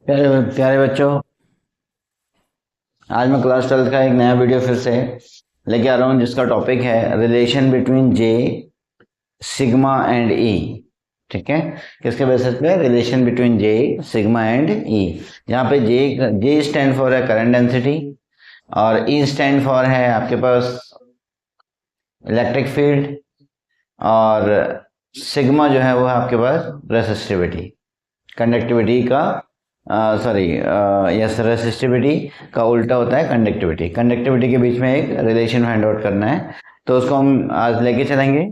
प्यारे प्यारे बच्चों, आज मैं क्लास 12 का एक नया वीडियो फिर से लेके आ रहा हूँ जिसका टॉपिक है relation between J, sigma and E. ठीक है, किसके बेसिस पे? Relation between J, sigma and E. यहाँ पे जे स्टैंड फॉर है करंट डेंसिटी और ई स्टैंड फॉर है आपके पास इलेक्ट्रिक फील्ड, और सिग्मा जो है वो है आपके पास रेसिस्टिविटी, कंडक्टिविटी का सॉरी यस रेसिस्टिविटी का उल्टा होता है कंडक्टिविटी। कंडक्टिविटी के बीच में एक रिलेशन फाइंड आउट करना है, तो उसको हम आज लेके चलेंगे।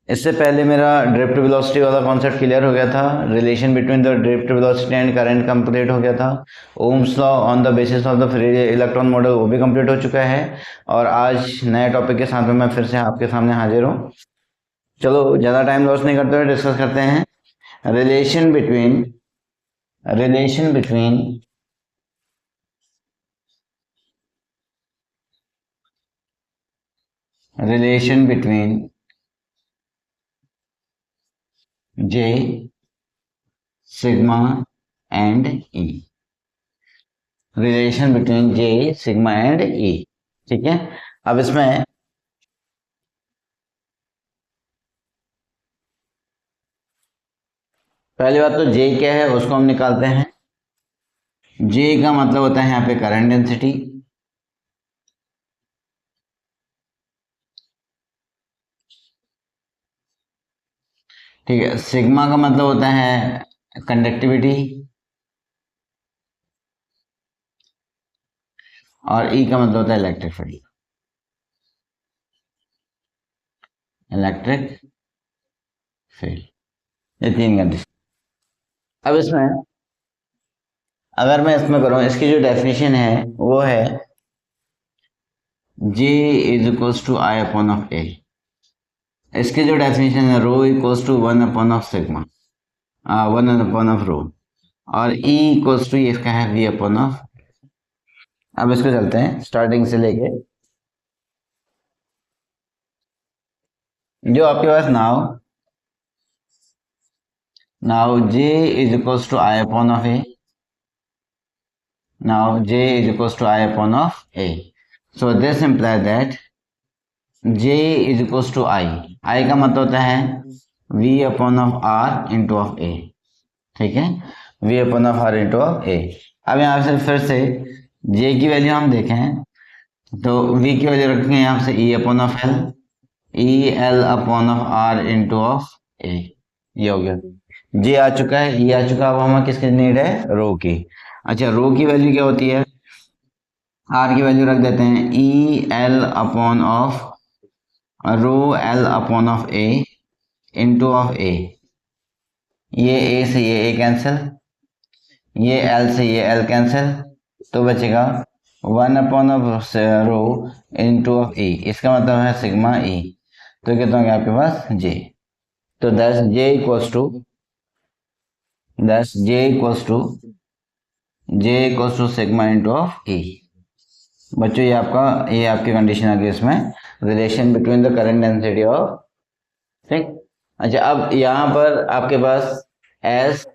इससे पहले मेरा ड्रिफ्ट वेलोसिटी वाला कॉन्सेप्ट क्लियर हो गया था, relation between the drift velocity and current complete हो गया था। Ohm's law on the basis of the free electron model वो भी कंप्लीट हो चुका है, और आज नए टॉपिक के साथ में मैं फिर से आपके सामने हाजिर हूँ। चलो ज़्यादा टाइम लॉस नहीं करते हुए डिस्कस करते हैं relation between relation between relation between J, sigma and E। Relation between J, sigma and E। ठीक है, अब इसमें पहली बात तो J क्या है उसको हम निकालते हैं। J का मतलब होता है यहाँ पे करंट डेंसिटी, ठीक है। सिग्मा का मतलब होता है कंडक्टिविटी, और E का मतलब होता है इलेक्ट्रिक फील्ड, इलेक्ट्रिक फील्ड। ये तीन कंडीशन। अब इसमें अगर मैं इसमें करूँ, इसकी जो डेफिनेशन है वो है J is equals to I upon of A. इसकी जो डेफिनेशन है rho equals to one upon of sigma, one upon of rho, और E इक्वल्स टू इसका है V अपॉन ऑफ। अब इसको चलते हैं स्टार्टिंग से लेके जो आपके पास now now J is equals to I upon of A. Now J is equals to I upon of A, so this imply that J is equals to I. I का मतलब होता है V upon of R into of A. ठीक है, V upon of R into of A. अब यहाँ से फिर से J की वैल्यू हम देखें तो V की वैल्यू रखेंगे यहाँ से E upon of L, E L upon of R into of A. ये हो गया, जे आ चुका है, ई आ चुका है। अब हमें किसकी नीड है? रो की। अच्छा, रो की वैल्यू क्या होती है? आर की वैल्यू रख देते हैं E L upon of rho L upon of A into of A. ये ए से ये ए कैंसिल, ये एल से ये एल कैंसिल, तो बचेगा one upon of rho into of E. इसका मतलब है सिग्मा ई। तो कितना हो गया आपके पास? जे। तो J equals to sigma into of E. बच्चों ये आपकी कंडीशन आ गई इसमें, relation between the current density of. ठीक। अच्छा, अब यहाँ पर आपके पास as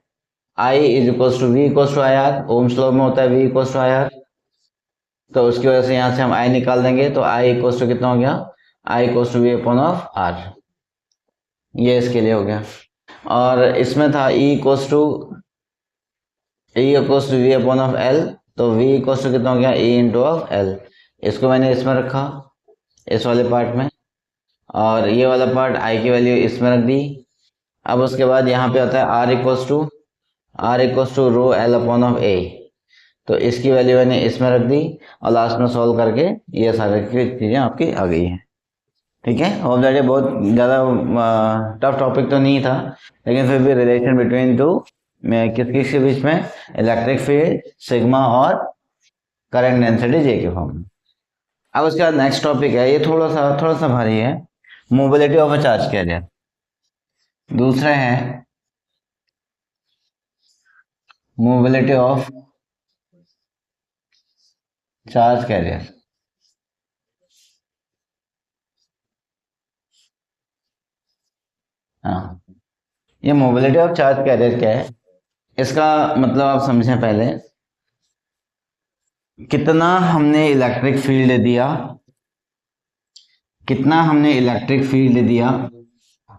I is equals to V equals to I R. Ohm's law में होता है V equals to I R, तो उसकी वजह से यहाँ से हम आई निकाल देंगे, तो आई इक्वल्स टू कितना हो गया? I equals to V upon of R. ये इसके लिए हो गया। और इसमें था E equals to V upon of L, तो वी इक्वल्स टू कितना हो गया? E into of L. इसको मैंने इसमें रखा, इस वाले पार्ट में, और ये वाला पार्ट आई की वैल्यू इसमें रख दी। अब उसके बाद यहाँ पे आता है R equals to rho L upon of A, तो इसकी वैल्यू मैंने इसमें रख दी, और लास्ट में सॉल्व करके ये सारी चीज़ें आपकी आ गई हैं। ठीक है, होप दैट ये बहुत ज़्यादा टफ टॉपिक तो नहीं था, लेकिन फिर भी रिलेशन बिटवीन टू में किस किस के बीच में? इलेक्ट्रिक फील्ड, सिग्मा और करंट डेंसिटी जे के फॉर्म में। अब उसके बाद नेक्स्ट टॉपिक है, ये थोड़ा सा भारी है, mobility of a charge carrier. दूसरा है मोबिलिटी ऑफ चार्ज कैरियर। हाँ, ये मोबिलिटी ऑफ चार्ज कैरियर क्या है? इसका मतलब आप समझें पहले, कितना हमने इलेक्ट्रिक फील्ड दिया, कितना हमने इलेक्ट्रिक फील्ड दिया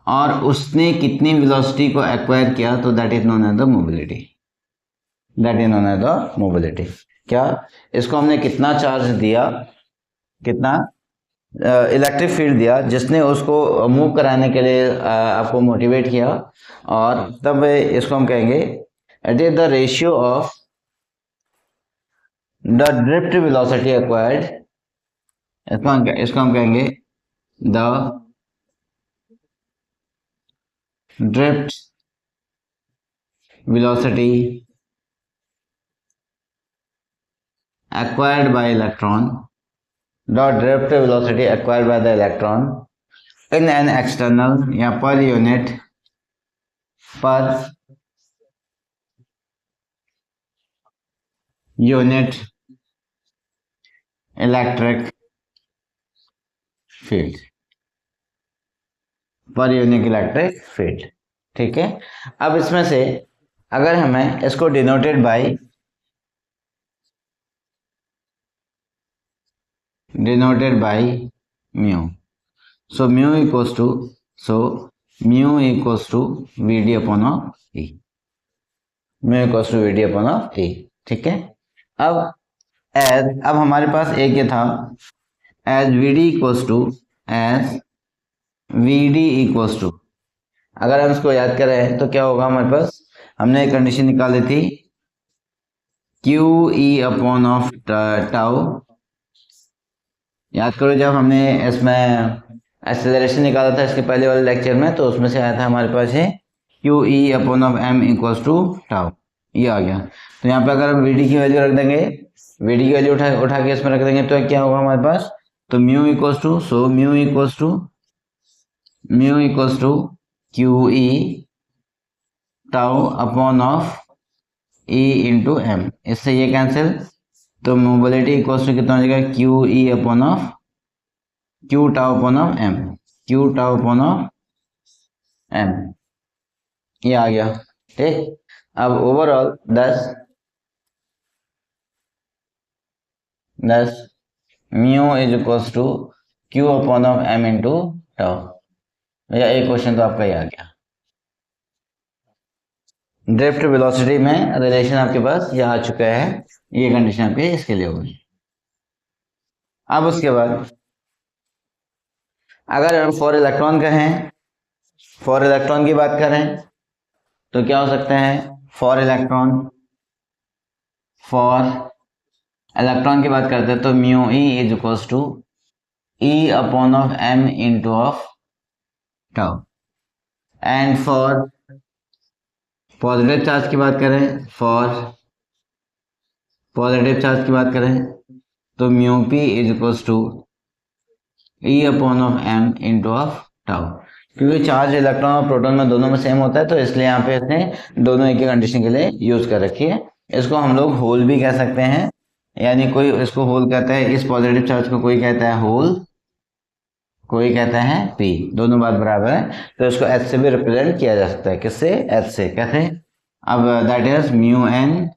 और उसने कितनी वेलोसिटी को एक्वायर किया, तो that is known as the mobility, that is known as the mobility. क्या, इसको हमने कितना चार्ज दिया, कितना इलेक्ट्रिक फील्ड दिया जिसने उसको मूव कराने के लिए आपको मोटिवेट किया, और तब इसको हम कहेंगे it is the ratio of the drift velocity acquired, इसको हम कहेंगे the drift velocity acquired by electron, dot drift velocity acquired by the electron in an external या per unit electric field, per unit electric field. ठीक है, अब इसमें से अगर हमें इसको denoted by mu, so mu equals to V D upon of E, mu equals to V D upon of E. ठीक है, अब हमारे पास एक ये था, as V D equals to, अगर हम इसको याद करें तो क्या होगा हमारे पास, हमने एक कंडीशन निकाली थी Q e upon of tau, याद करो जब हमने इसमें एक्सेलरेशन निकाला था इसके पहले वाले लेक्चर में, तो उसमें से आया था हमारे पास है q e upon of m equals to tau, ये आ गया। तो यहाँ पे अगर हम वी डी की वैल्यू रख देंगे, वी डी की वैल्यू उठा के इसमें रख देंगे, तो क्या होगा हमारे पास, तो mu equals to q e tau upon of e into m, इससे ये कैंसिल, तो मोबिलिटी इक्वल्स टू कितना हो जाएगा, q e upon of q tau upon of m, q tau upon of m, ये आ गया। ठीक, अब overall 10 mu is equals to q upon of m into tau. भैया एक क्वेश्चन तो आपका ही आ गया, ड्रिफ्ट वेलोसिटी में रिलेशन आपके पास ये आ चुका है, ये कंडीशन आपके इसके लिए होगी। अब उसके बाद अगर हम फॉर इलेक्ट्रॉन कहें, फॉर इलेक्ट्रॉन की बात करें तो क्या हो सकता है, फॉर इलेक्ट्रॉन की बात करते हैं तो mu e is equals to e upon of m into of tau, and for positive charge की बात करें, तो mu p is equals to e upon of m into of tau, क्योंकि चार्ज इलेक्ट्रॉन और प्रोटॉन में दोनों में same होता है, तो इसलिए यहाँ पे इसने दोनों एक ही कंडीशन के लिए यूज कर रखी है। इसको हम लोग होल भी कह सकते हैं, यानी कोई इसको होल कहता है, इस पॉजिटिव चार्ज को कोई कहता है होल, कोई कहता है पी, दोनों बात बराबर है, तो इसको एच से भी रिप्रेजेंट किया जा सकता है, किससे, एच से, कैसे, अब that is mu n,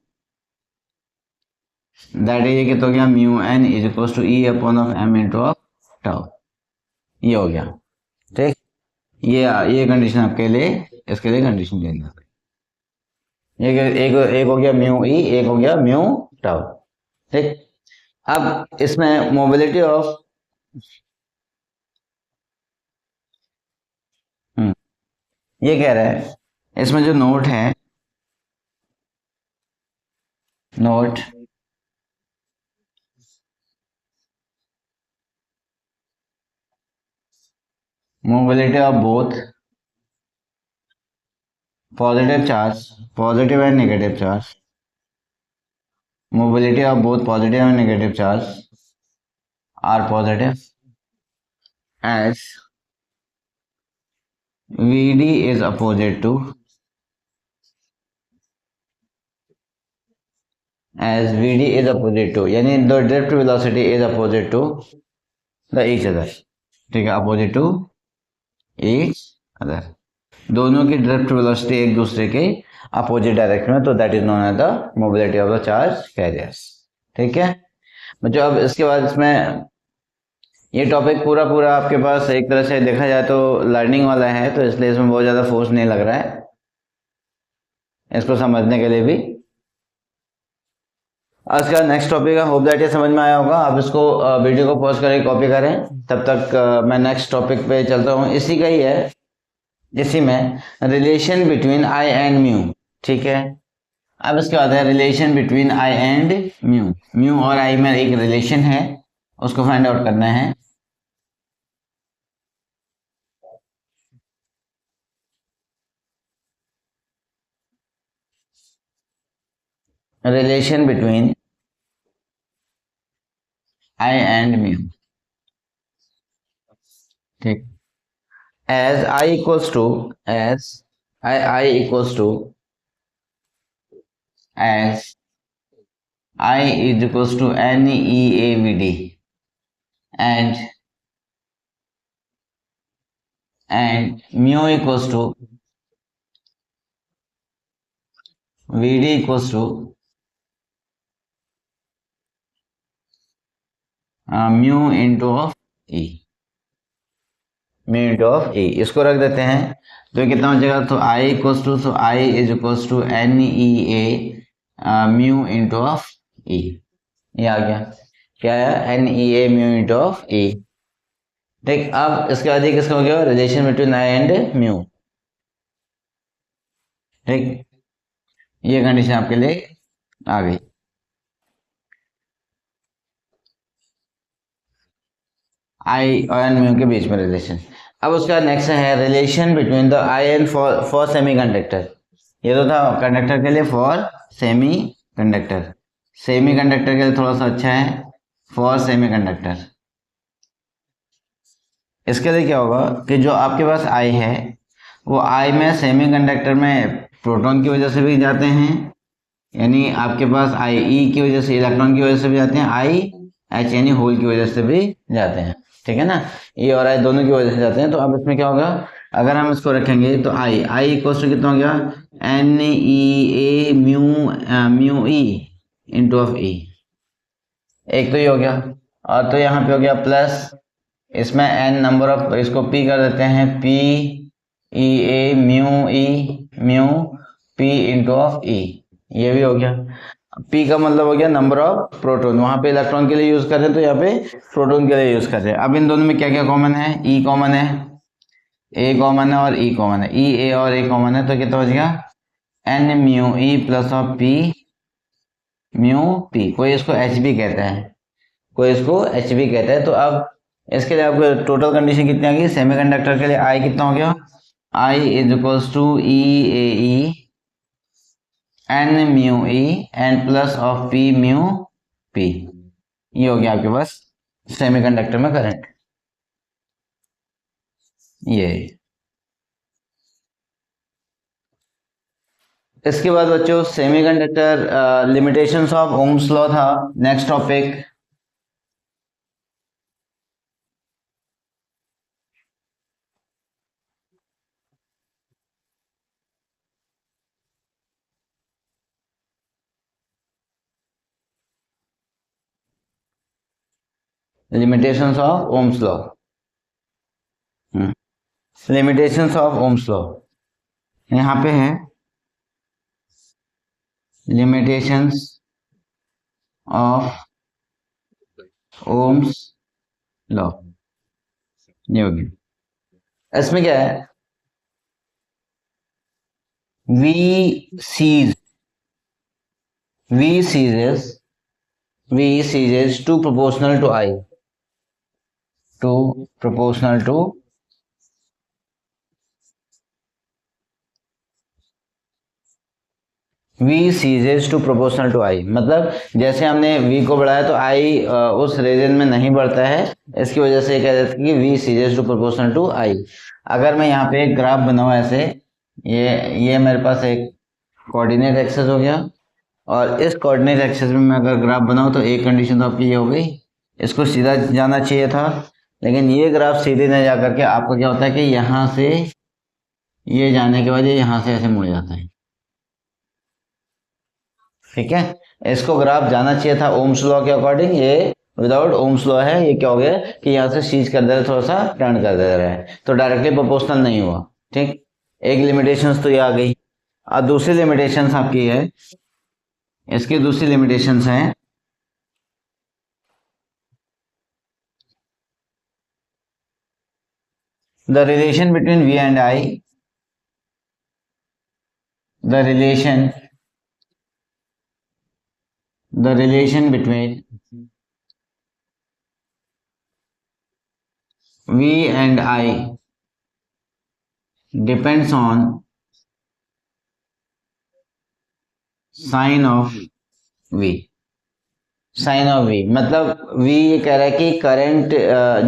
that is कितना हो गया, mu n is equal to e upon of m into of tau, ये हो गया। ठीक, ये कंडीशन आपके लिए, इसके लिए कंडीशन चेंज हो गई, एक हो गया म्यू ई, एक हो गया म्यू टाउ। ठीक, अब इसमें मोबिलिटी ऑफ ये कह रहा है, इसमें जो नोट है, note mobility of both positive and negative charge, mobility of both positive and negative charge are positive as Vd is opposite to यानी the drift velocity is opposite to the each other, ठीक है, opposite to each other। दोनों की drift velocity एक दूसरे के opposite direction में, तो that is known as the mobility of the charge carriers. ठीक है बच्चों, अब इसके बाद इसमें ये टॉपिक पूरा पूरा आपके पास एक तरह से देखा जाए तो लर्निंग वाला है, तो इसलिए इसमें बहुत ज़्यादा फोर्स नहीं लग रहा है इसको समझने के लिए भी। आज का नेक्स्ट टॉपिक है, होप दैट ये समझ में आया होगा। आप इसको वीडियो को पॉज करके कॉपी करें, तब तक मैं नेक्स्ट टॉपिक पे चलता हूँ। इसी का ही है, इसी में relation between I and mu. ठीक है, अब इसके बाद है relation between I and mu. Mu और आई में एक रिलेशन है, उसको फाइंड आउट करना है। Relation between I and mu. ठीक, as I equals to as I equals to as I is equals to NEAVD and mu equals to VD equals to mu into of E, mu into of E. इसको रख देते हैं तो कितना हो जाएगा, तो I equals to, so I is equals to NEA mu into of E. ये आ गया, क्या है, NEA mu into of E. ठीक, अब इसके बाद किसका हो गया, relation between I and mu. ठीक, ये कंडीशन आपके लिए आ गई। आई और म्यू के बीच में रिलेशन। अब उसका नेक्स्ट है relation between the I and for semi conductor. ये तो था कंडक्टर के लिए, for semi conductor. Semi conductor के लिए थोड़ा सा अच्छा है, फॉर सेमी कंडक्टर। इसके लिए क्या होगा कि जो आपके पास आई है, वो आई में सेमी कंडक्टर में प्रोटॉन की वजह से भी जाते हैं, यानी आपके पास आई ई की वजह से, इलेक्ट्रॉन की वजह से भी जाते हैं, आई एच यानी होल की वजह से भी जाते हैं। ठीक है ना, ये और आई दोनों की वजह से जाते हैं। तो अब इसमें क्या होगा, अगर हम इसको रखेंगे तो आई इक्वल टू कितना हो गया, NEA mu E into of E. एक तो ये हो गया, और तो यहाँ पे हो गया प्लस, इसमें n नंबर ऑफ, इसको p कर देते हैं, PEA mu p into of E. ये भी हो गया। p का मतलब हो गया नंबर ऑफ प्रोटॉन, वहां पे इलेक्ट्रॉन के लिए यूज कर रहे हैं तो यहाँ पे प्रोटॉन के लिए यूज कर रहे हैं। अब इन दोनों में क्या क्या कॉमन है, e कॉमन है, a कॉमन है और e कॉमन है। e a और a कॉमन है तो कितना हो जाएगा, n mu e plus of p mu p। कोई इसको h भी कहता है, कोई इसको h भी कहता है। तो अब इसके लिए आपको टोटल कंडीशन कितनी आ गई, सेमीकंडक्टर के लिए I कितना हो गया, I is equals to EAE N mu E and plus of P mu P। ये हो गया आपके पास सेमीकंडक्टर में करंट। ये इसके बाद बच्चों semiconductor limitations of Ohm's law था next topic. Limitations of Ohm's law, limitations of Ohm's law यहाँ पे है, लिमिटेशंस ऑफ ओम्स लॉ। ये होगी, इसमें क्या है, V seizes to proportional to I, to proportional to V seizes to proportional to I। मतलब जैसे हमने V को बढ़ाया तो I उस रीजन में नहीं बढ़ता है, इसकी वजह से कह देते हैं कि V seizes to proportional to I। अगर मैं यहाँ पे एक ग्राफ बनाऊँ ऐसे, ये मेरे पास एक कोऑर्डिनेट एक्सेस हो गया, और इस कोऑर्डिनेट एक्सेस में मैं अगर ग्राफ बनाऊँ तो एक कंडीशन तो आपकी ये हो गई, इसको सीधा जाना चाहिए था, लेकिन ये ग्राफ सीधे नहीं जा करके आपको क्या होता है कि यहाँ से ये जाने के बाद ये यहाँ से ऐसे मुड़ जाता है, ठीक है। इसको ग्राफ जाना चाहिए था ओम्स लॉ के अकॉर्डिंग, ये विदाउट ओम्स लॉ है। ये क्या हो गया कि यहाँ से सीज कर दे रहा है, थोड़ा सा टर्न कर दे रहा है, तो डायरेक्टली प्रोपोर्शनल नहीं हुआ, ठीक। एक लिमिटेशंस तो ये आ गई। अब दूसरी लिमिटेशंस आपकी है, इसकी दूसरी लिमिटेशंस है the relation between V and I, the relation between V and I depends on sign of V। Sign of V मतलब V ये कह रहा है कि करंट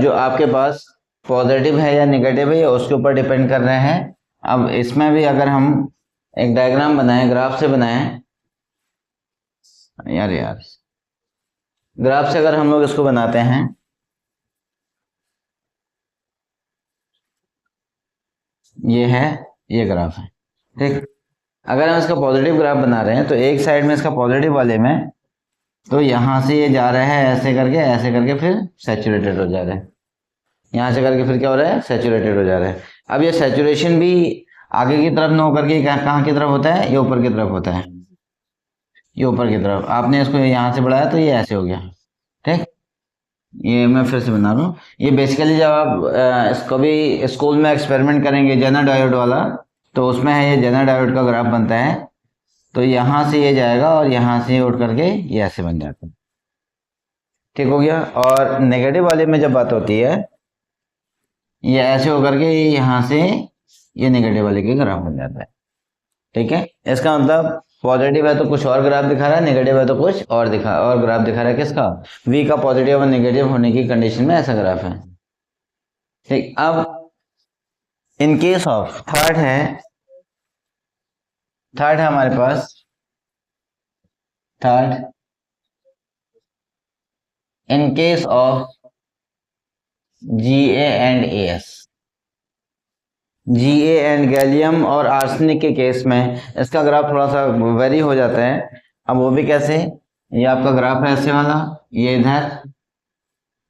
जो आपके पास पॉजिटिव है या नेगेटिव है, उसके ऊपर डिपेंड कर रहे हैं। अब इसमें भी अगर हम एक डायग्राम बनाएं, ग्राफ से बनाएं, यार ग्राफ से अगर हम लोग इसको बनाते हैं, ये है, ये ग्राफ है, ठीक। अगर हम इसका पॉजिटिव ग्राफ बना रहे हैं तो एक साइड में इसका पॉजिटिव वाले में, तो यहां से ये जा रहा है ऐसे करके फिर सैचुरेटेड हो जा रहा है, यहां से करके फिर क्या हो रहा है, सैचुरेटेड हो जा रहा है। अब ये सैचुरेशन भी आगे की तरफ ना होकर के कहाँ की तरफ होता है, ये ऊपर की तरफ होता है, ये ऊपर की तरफ। आपने इसको यहां से बढ़ाया तो ये ऐसे हो गया, ठीक। ये मैं फिर से बना रहा हूँ। ये बेसिकली जब आप इसको भी स्कूल में एक्सपेरिमेंट करेंगे जेनर डायोड वाला, तो उसमें है ये जेनर डायोड का ग्राफ बनता है। तो यहाँ से ये जाएगा और यहाँ से उठ करके ये ऐसे बन जाता है, ठीक हो गया। और नेगेटिव वाले में जब बात होती है, ये ऐसे होकर के यहाँ से ये नेगेटिव वाले के ग्राफ बन जाता है, ठीक है। इसका मतलब पॉजिटिव है तो कुछ और ग्राफ दिखा रहा है, नेगेटिव है तो कुछ और ग्राफ दिखा रहा है। किसका, V का पॉजिटिव और नेगेटिव होने की कंडीशन में ऐसा ग्राफ है, ठीक। अब इन केस ऑफ थर्ड है हमारे पास third, in case of Ga and As, Ga and gallium और आर्सेनिक के केस में इसका ग्राफ थोड़ा सा वेरी हो जाता है। अब वो भी कैसे, ये आपका ग्राफ है ऐसे वाला, ये इधर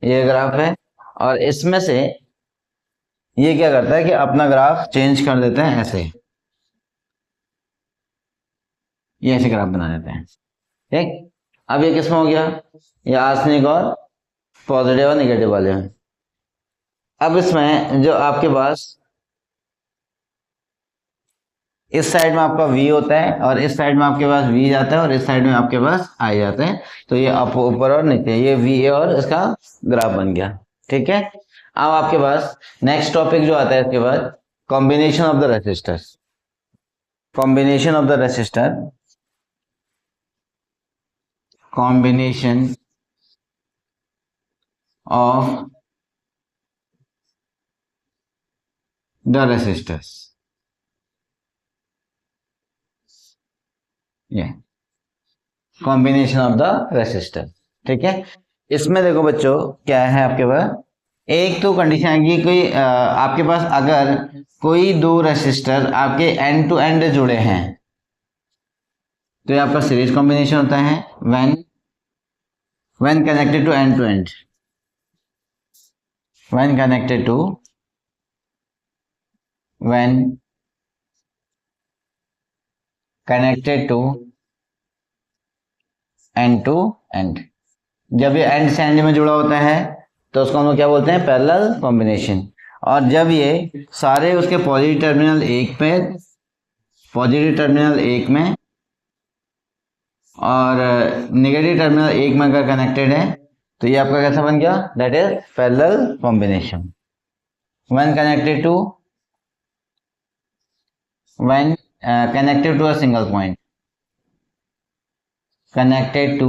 ये ग्राफ है, और इसमें से ये क्या करता है कि अपना ग्राफ चेंज कर देते हैं ऐसे, ये ऐसे ग्राफ बना देते हैं, ठीक। अब ये किसमें हो गया, ये आर्सेनिक और पॉजिटिव और नेगेटिव वाले हैं। अब इसमें जो आपके पास इस साइड में आपका V होता है और इस साइड में आपके पास V जाता है और इस साइड में आपके पास I जाता है, तो ये ऊपर और नीचे ये VA और इसका ग्राफ बन गया, ठीक है। अब आपके पास नेक्स्ट टॉपिक जो आता है इसके बाद, combination of the resistors, combination of the resistor, combination of the resistors, ये कॉम्बिनेशन ऑफ द रेसिस्टर, ठीक है। इसमें देखो बच्चों क्या है आपके पास, एक तो कंडीशन आएगी कोई आपके पास अगर कोई दो रेसिस्टर आपके एंड टू एंड जुड़े हैं, तो ये आपका सीरीज कॉम्बिनेशन होता है। When connected to end, when connected to end to end, जब ये एंड से एंड में जुड़ा होता है तो उसको हम लोग क्या बोलते हैं, पैरेलल कॉम्बिनेशन। और जब ये सारे उसके पॉजिटिव टर्मिनल एक में और नेगेटिव टर्मिनल एक में अगर कनेक्टेड है, तो ये आपका कैसा बन गया, that is parallel combination. When connected to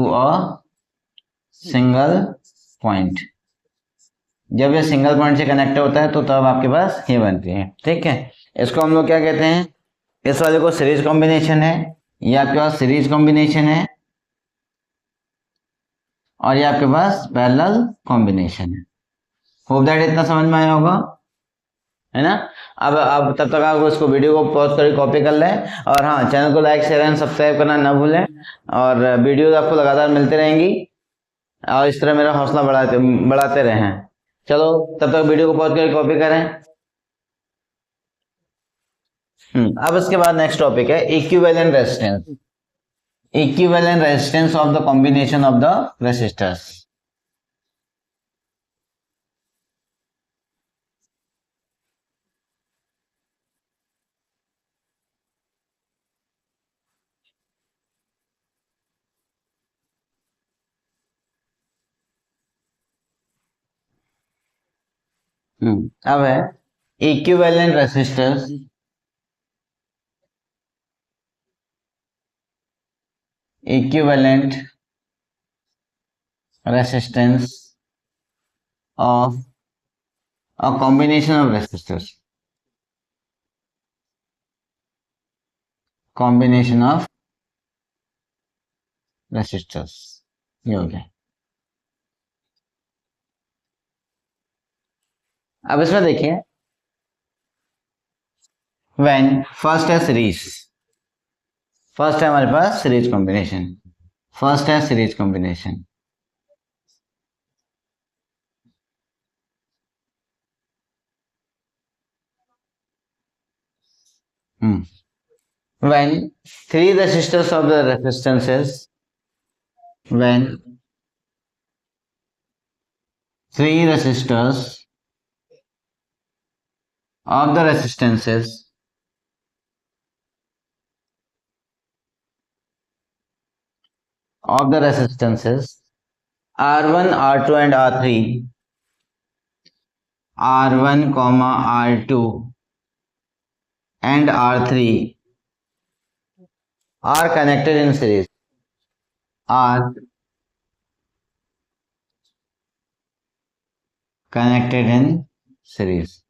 a single point, जब ये सिंगल पॉइंट से कनेक्ट होता है तो तब आपके पास ये बनती है, ठीक है। इसको हम लोग क्या कहते हैं, इस वाले को सीरीज कॉम्बिनेशन है, ये आपके पास सीरीज कॉम्बिनेशन है, और ये आपके पास पैरेलल कॉम्बिनेशन है। होप दैट इतना समझ में आया होगा। है ना। अब तब तक आप इसको वीडियो को पॉज करके कॉपी कर लें, और हाँ, चैनल को लाइक शेयर एंड सब्सक्राइब करना ना भूलें, और वीडियोज आपको लगातार मिलती रहेंगी, और इस तरह मेरा हौसला बढ़ाते रहें। चलो तब तक वीडियो को पॉज करके कॉपी करें। अब इसके बाद नेक्स्ट टॉपिक है equivalent resistance. Equivalent resistance of the combination of the resistors. अब है equivalent resistors, equivalent resistance of a combination of resistors, combination of resistors, ये हो गया। अब इसमें देखिए, व्हेन फर्स्ट है सीरीज, फर्स्ट है हमारे पास सीरीज कॉम्बिनेशन, फर्स्ट है series combination. when three resistors of the resistances, when three resistors of the resistances R1, R2 and R3, R1, R2 and R3 are connected in series, are connected in series।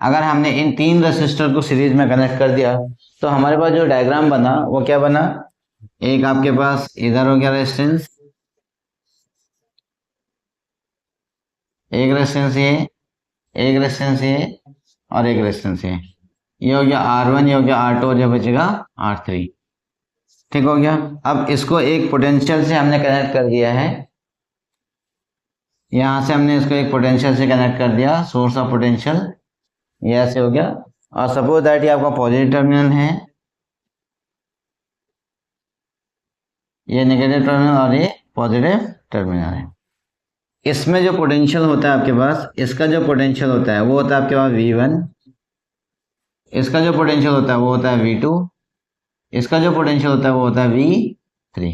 अगर हमने इन तीन resistor को series में connect कर दिया तो हमारे पास जो डायग्राम बना वो क्या बना, एक आपके पास इधर हो गया रेजिस्टेंस, एक रेजिस्टेंस ये, एक रेजिस्टेंस ये, और एक रेजिस्टेंस ये हो गया R1, ये हो गया R2, और ये बचेगा R3। ठीक हो गया। अब इसको एक पोटेंशियल से हमने कनेक्ट कर दिया है, यहां से हमने इसको एक पोटेंशियल से कनेक्ट कर दिया, सोर्स ऑफ पोटेंशियल, ये ऐसे हो गया। और सपोज दैट ये आपका पॉजिटिव टर्मिनल है, ये नेगेटिव टर्मिनल और ये पॉजिटिव टर्मिनल है। इसमें जो पोटेंशियल होता है आपके पास, इसका जो पोटेंशियल होता है वो होता है आपके पास V1, इसका जो पोटेंशियल होता है वो होता है V2, इसका जो पोटेंशियल होता है वो होता है V3।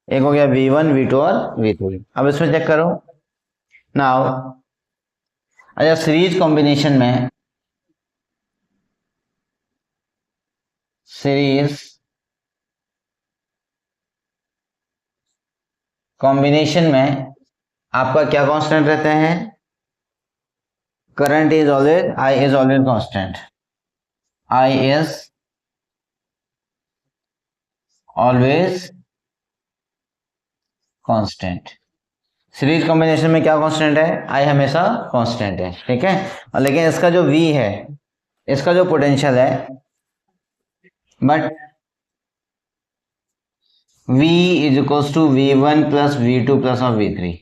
एक हो गया V1, V2 और V3। अब इसमें चेक करो नाउ, अच्छा सीरीज कॉम्बिनेशन में, सीरीज कॉम्बिनेशन में आपका क्या कांस्टेंट रहते हैं, current is always, I is always constant, I is always constant. Series combination में क्या कांस्टेंट है, I हमेशा कांस्टेंट है, ठीक है। और लेकिन इसका जो V है, इसका जो पोटेंशियल है, but V is equals to V1 plus V2 plus of V3,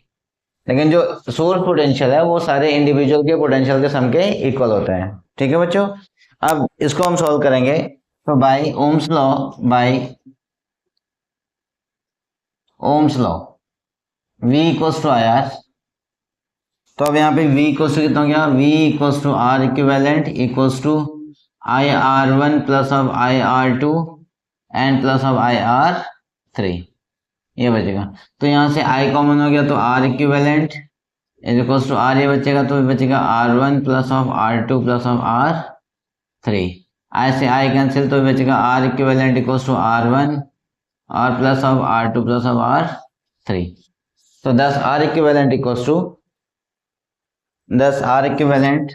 लेकिन जो सोर्स पोटेंशियल है वो सारे इंडिविजुअल के पोटेंशियल के सम के इक्वल होते हैं। ठीक है बच्चों। अब इसको हम सॉल्व करेंगे, तो by Ohm's law, by Ohm's law V equals to IR, तो अब यहाँ पे V इक्वल्स टू कितना हो गया, V equals to R equivalent equals to IR1 plus of IR2 and plus of IR3, ये बचेगा। तो यहाँ से I कॉमन हो गया तो R equivalent is equals to R, ये बचेगा तो बचेगा R1 plus of R2 plus of R3, I से I कैंसिल तो बचेगा R equivalent equals to R1 और plus of R2 plus of R3। तो 10 R equivalent equals to 10 R equivalent,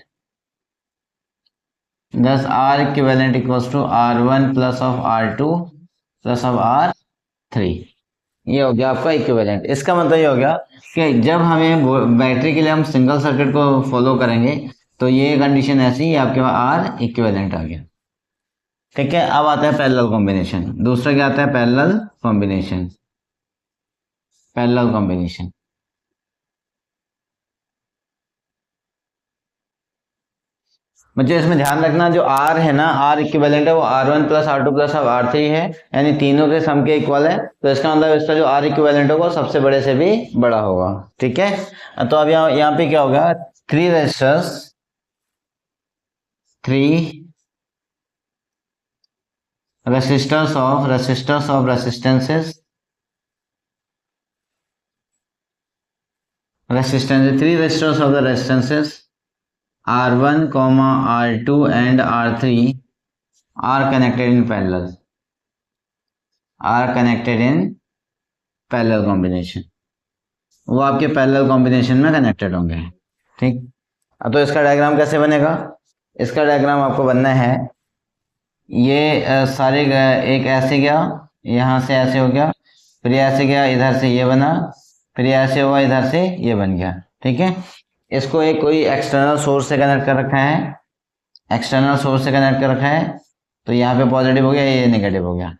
10 R equivalent equals to R1 plus of R2 plus of R3, ये हो गया आपका equivalent. इसका मतलब ये हो गया कि जब हमें बैटरी के लिए हम सिंगल सर्किट को फॉलो करेंगे तो ये कंडीशन ऐसी, आपके पास आर इक्विवेलेंट आ गया। ठीक है, अब आता है पैरेलल कॉम्बिनेशन। दूसरा क्या आता है? Parallel combination. पैरेलल कॉम्बिनेशन मुझे इसमें ध्यान रखना, जो आर है ना, आर इक्विवेलेंट है वो R1 plus R2 plus R3 है, यानी तीनों के सम के इक्वल है। तो इसका मतलब इसका जो आर इक्विवेलेंट होगा सबसे बड़े से भी बड़ा होगा। ठीक है, तो अब यहाँ पे क्या होगा? Three resistors of resistances, three resistors of the resistances R1, R2 and R3 are connected in parallel. Combination. वो आपके पैरेलल कॉम्बिनेशन में कनेक्टेड होंगे। ठीक, तो इसका डायग्राम कैसे बनेगा? इसका डायग्राम आपको बनना है, ये सारे एक ऐसे गया, यहाँ से ऐसे हो गया, फिर ऐसे गया, इधर से ये बना, फिर ऐसे हुआ, इधर से ये बन गया। ठीक है, इसको एक कोई एक्सटर्नल सोर्स से कनेक्ट कर रखा है, तो यहाँ पे पॉजिटिव हो गया, ये नेगेटिव हो गया।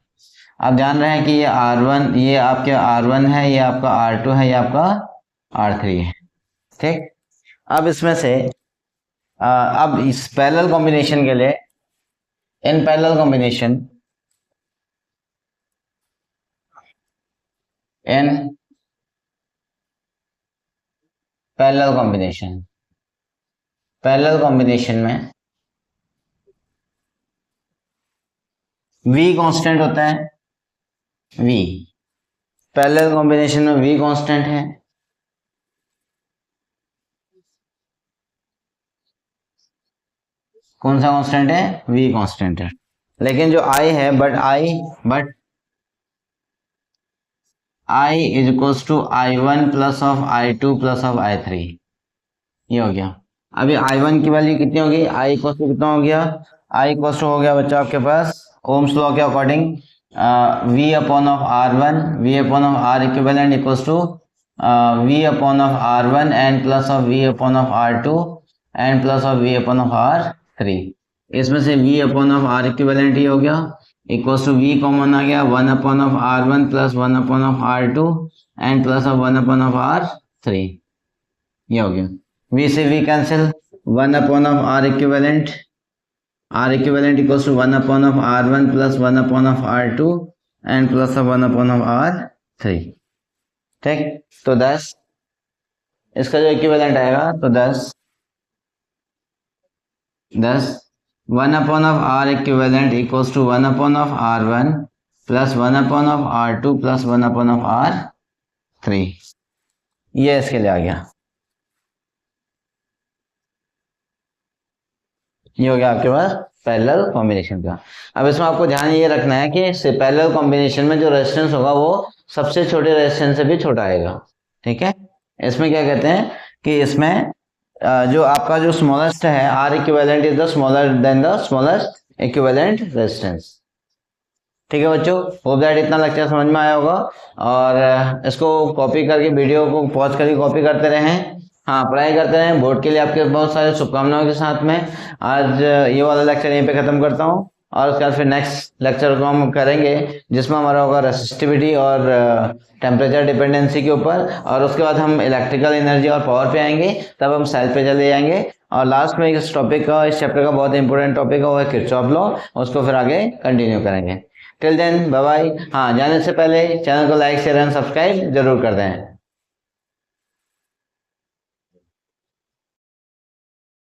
आप जान रहे हैं कि ये R1, ये आपके R1 है, ये आपका R2 है, ये आपका R3 है। ठीक, अब इसमें से अब इस पैरेलल कॉम्बिनेशन के लिए, in parallel combination, parallel combination में V कांस्टेंट होता है। V पैरेलल कॉम्बिनेशन में V कांस्टेंट है। कौन सा कांस्टेंट है? V कांस्टेंट है। लेकिन जो I है, but I is equals to I1 plus of I2 plus of I3, ये हो गया। अभी I1 की वैल्यू कितनी होगी? I इक्वल्स टू कितना हो गया? I इक्वल्स टू हो गया बच्चा आपके पास ओम्स लॉ के according V upon of R1, V upon of R equivalent equals to V upon of R1 and plus of V upon of R2 and plus of V upon of R3। इसमें से V upon of R equivalent ही हो गया, equals to V common आ गया, 1 upon of R1 plus 1 upon of R2 and plus of 1 upon of R3, ये हो गया। V से V cancel, 1 upon of R equivalent equals to 1 upon of R1 plus 1 upon of R2 and plus of 1 upon of R3। ठीक, तो 10 इसका जो equivalent आएगा, तो 10 1 upon of R equivalent equals to 1 upon of R1 plus 1 upon of R2 plus 1 upon of R3, ये इसके लिए आ गया। ये हो गया आपके पास पैरेलल कॉम्बिनेशन का। अब इसमें आपको ध्यान ये रखना है कि पैरेलल कॉम्बिनेशन में जो रेजिस्टेंस होगा वो सबसे छोटे रेजिस्टेंस से भी छोटा आएगा। ठीक है, इसमें क्या कहते हैं कि इसमें जो आपका जो स्मॉलेस्ट है, R equivalent is the smaller than the smallest equivalent resistance. ठीक है बच्चों, होप दैट इतना लेक्चर समझ में आया होगा, और इसको कॉपी करके, वीडियो को पॉज करके कॉपी करते रहें। हाँ, पढ़ाई करते रहें। बोर्ड के लिए आपके बहुत सारे शुभकामनाओं के साथ में आज ये वाला लेक्चर यहीं पे खत्म करता हूँ, और उसके बाद फिर नेक्स्ट लेक्चर को हम करेंगे जिसमें हमारा होगा रेसिस्टिविटी और टेम्परेचर डिपेंडेंसी के ऊपर, और उसके बाद हम इलेक्ट्रिकल एनर्जी और पावर पे आएंगे, तब हम सेल पे चले जाएंगे, और लास्ट में इस टॉपिक का, इस चैप्टर का बहुत इंपॉर्टेंट टॉपिक है वो है किरचॉफ लॉ, उसको फिर आगे कंटिन्यू करेंगे। Till then bye bye. हाँ, जाने से पहले चैनल को लाइक शेयर एंड सब्सक्राइब जरूर कर दें।